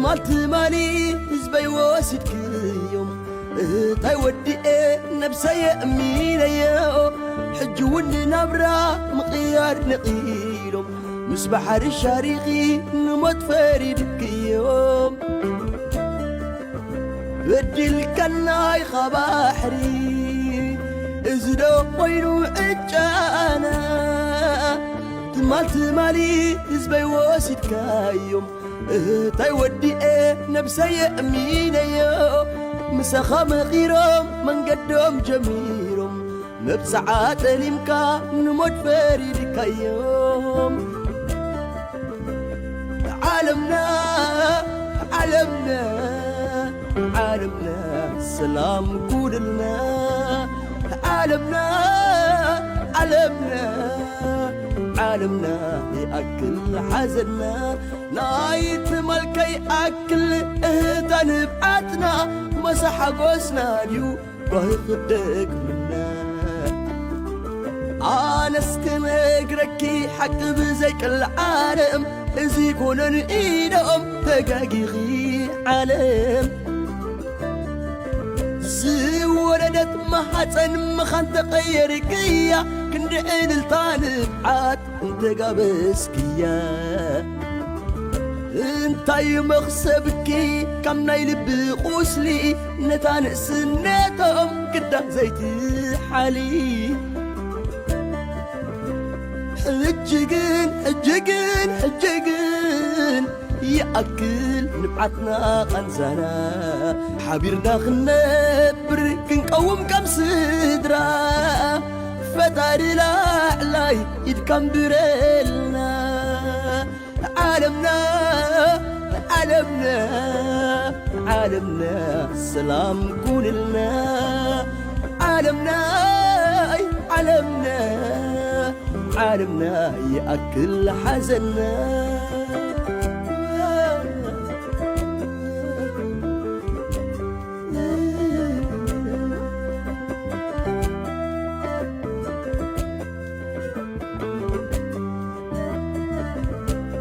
تمالت مالي زبي واسدك يوم تاي ودي نفسي أمين يوم حجون نبرا مقيار نقيلهم مسبحر الشارقي نموت فريدك يوم بدي الكناي خباحري ازدو وينو عجانا تمالت مالي زبي واسدك يوم تاي ودي نفسي أمين يوم مسخا مغيرهم من قدهم جميلهم مبسعات الامكا نموت فريدك يوم عالمنا عالمنا عالمنا السلام كلنا عالمنا عالمنا عالمنا يأكل حزننا نايت ملكي أكل اهتن بعتنا مسح قوسنا اليو بهقدك منا أنا استمقركي حق بزيك العالم إزي كونن إيدهم تقاقي عالم زي وردت محسن مخان تغير كيا كند إدلتان بعات انت قابسكيا انتاي مخسبكي كم نايلب قوسلي نتان سنتهم قدام زيتي حالي حجقن حجقن حجقن يأكل نبعتنا قنزانا حبيرنا خنبر كنقوم كم صدرا فتاري لاعلاي يدكم بريلنا عالمنا عالمنا عالمنا السلام كون لنا عالمنا عالمنا عالمنا يأكل حزننا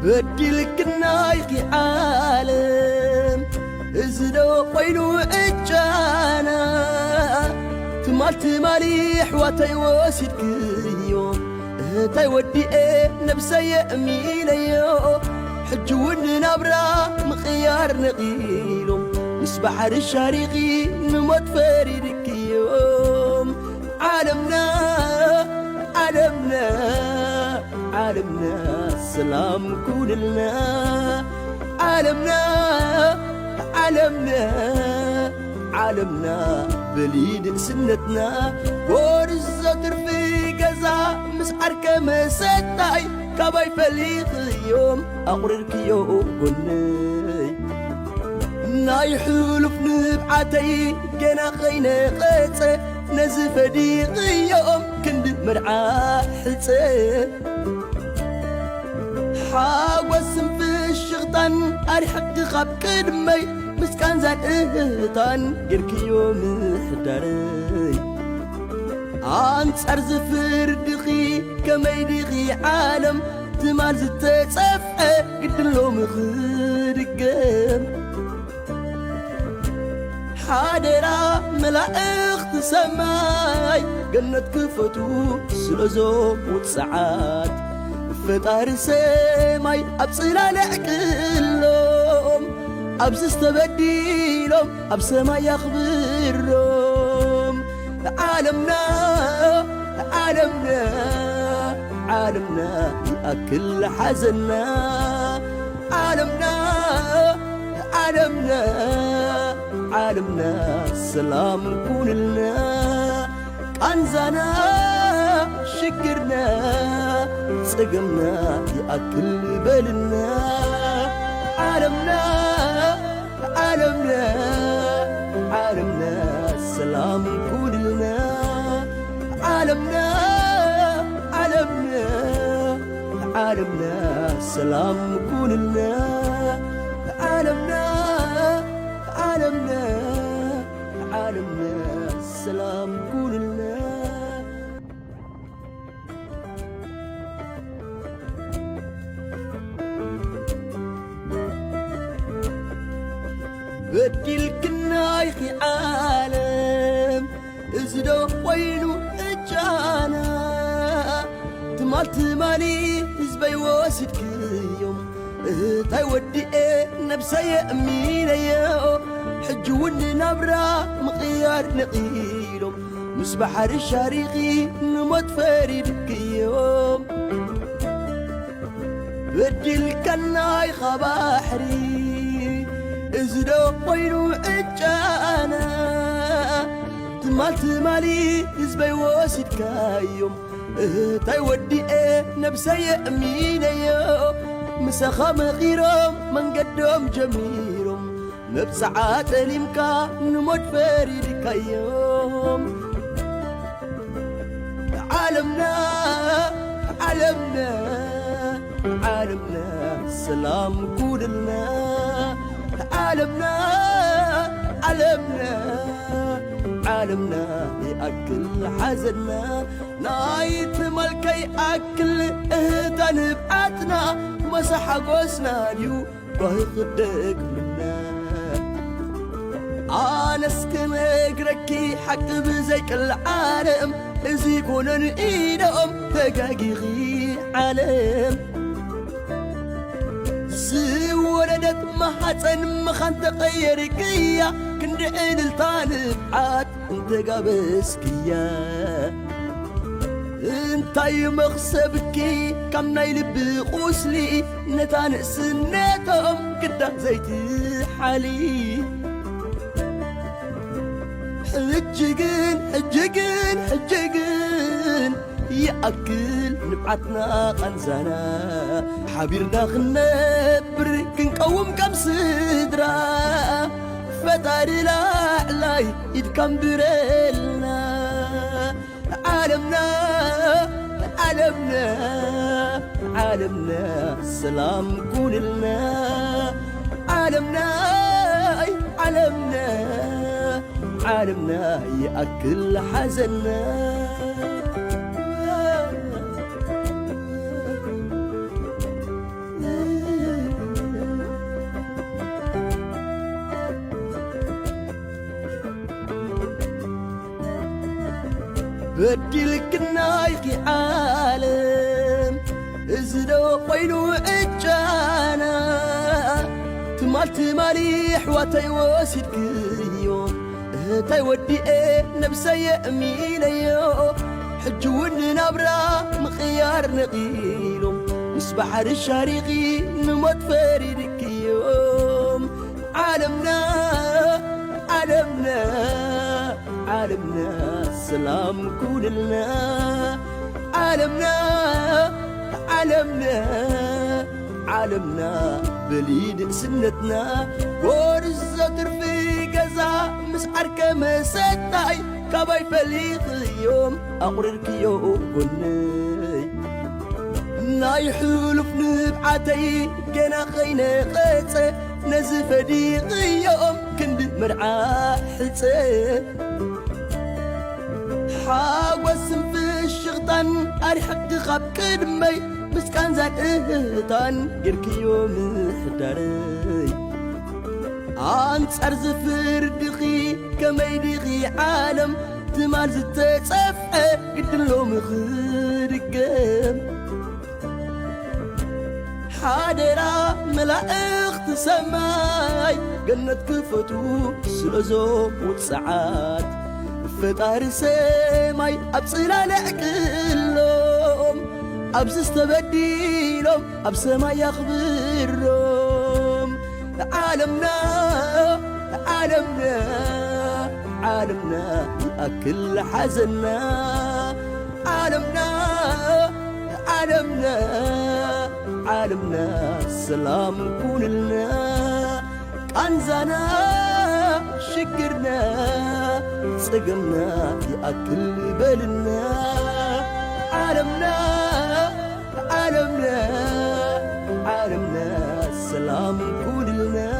بدي لك نايكي عالم ازدو قينو اجانا تمالت مالي حواتي واسدك يوم تاي ودي نفسي أمين يوم حجون نبرا مخيار نقيلهم مسبحر الشارقي نموت فريدك يوم عالمنا عالمنا عالمنا السلام كلنا عالمنا عالمنا عالمنا بليد سنتنا ورزتر في قزا مسحر كمستاي كباي فليق يوم أقررك يوم ناي حلف نبعتي جنا خينا قيتي نزف ديق يوم كند مرعى حلتي حاوسم في الشغطان أرحق خاب كدمي مسكان زان اهتان قرك يوم حداري أنصر زفر دخي كما يدخي عالم تمال زتت صفحة قد اللوم خرقم حادرة ملائخ سماي قنت كفتو سلزوم وتسعات فطار سماي أبصلا لعقلهم أبس استبديلهم أبسما يخبرهم عالمنا عالمنا عالمنا يأكل حزننا عالمنا عالمنا عالمنا السلام كون لنا كنزنا شكرنا سقمنا يأكل بالنا عالمنا عالمنا عالمنا السلام كون لنا عالمنا عالمنا عالمنا السلام كون لنا عالمنا عالمنا عالمنا السلام كون لنا بدلكنا يخي عالم ازدو وينو اجانا تمال تمالي ازبي واسدك يوم تاي ودي نفسي امين يو حجون نبرا مغيار نقيلهم مس بحر الشريقي نموت فريدك يوم بدلكنا يخا بحري ازدو وينو اجانا تمال تمالي ازبي واسدك يوم تاي ودي نفسي امين يو مسخا مغيرهم من قدهم جميلهم نبسعات لمكا نموت فريدك يوم عالمنا عالمنا عالمنا السلام كلنا عالمنا عالمنا عالمنا يأكل حزننا نايت ملكي أكل اهتن بعتنا مسح قوسنا اليو بيخدك منا أنا اسكنك ركي حق بزيك العالم إزي كونن إيدهم تقاقي غي عالم زي ولدت محسن مخان تغير كيا كند عين الطالب عاد انت قابسكيا انتي مخسبكي كم نايلب قوسلي نتان سنتهم كده زيتي حالي حجقن حجقن حجقن يأكل نبعتنا قنزانا حبيرنا خنبر كنقوم كم صدرا فتاري لا علاي يدكم بريلنا عالمنا عالمنا عالمنا السلام كلنا عالمنا عالمنا عالمنا يأكل حزننا بدلكنا يخي عالم ازدو وينو اجانا تمال تمالي حواتي واسدك يوم تاي ودي نفسي امين يو حجون نبرا مخيار نقيلهم مس بحر الشريقي نموت فريدك يوم عالمنا عالمنا عالمنا السلام كلنا عالمنا عالمنا عالمنا بليد سنتنا ورزة ترفي قزا مسحر كما ستاي كباي فليق يوم أقررك يوم قلناي ناي حلوف نبعتي كنا خينا قيتي نزف ديق يوم كند مرعى حلتي حاوسم في الشغطان أرحق خاب كدمي مسكان زاد اهتان قرك يوم حداري أنصر زفر دخي كما يدخي عالم تمال زت صفحة قد لهم خرقم حادرة ملائخ سماي جنة كفتو سلزوم وتسعات فطار سماي أبصر لعقلهم أبس استبديلهم أبسما يخبرهم عالمنا عالمنا عالمنا أكل حزننا عالمنا عالمنا عالمنا السلام كلنا كنزنا شكرنا سقمنا يأكل بالنا عالمنا عالمنا عالمنا السلام كلنا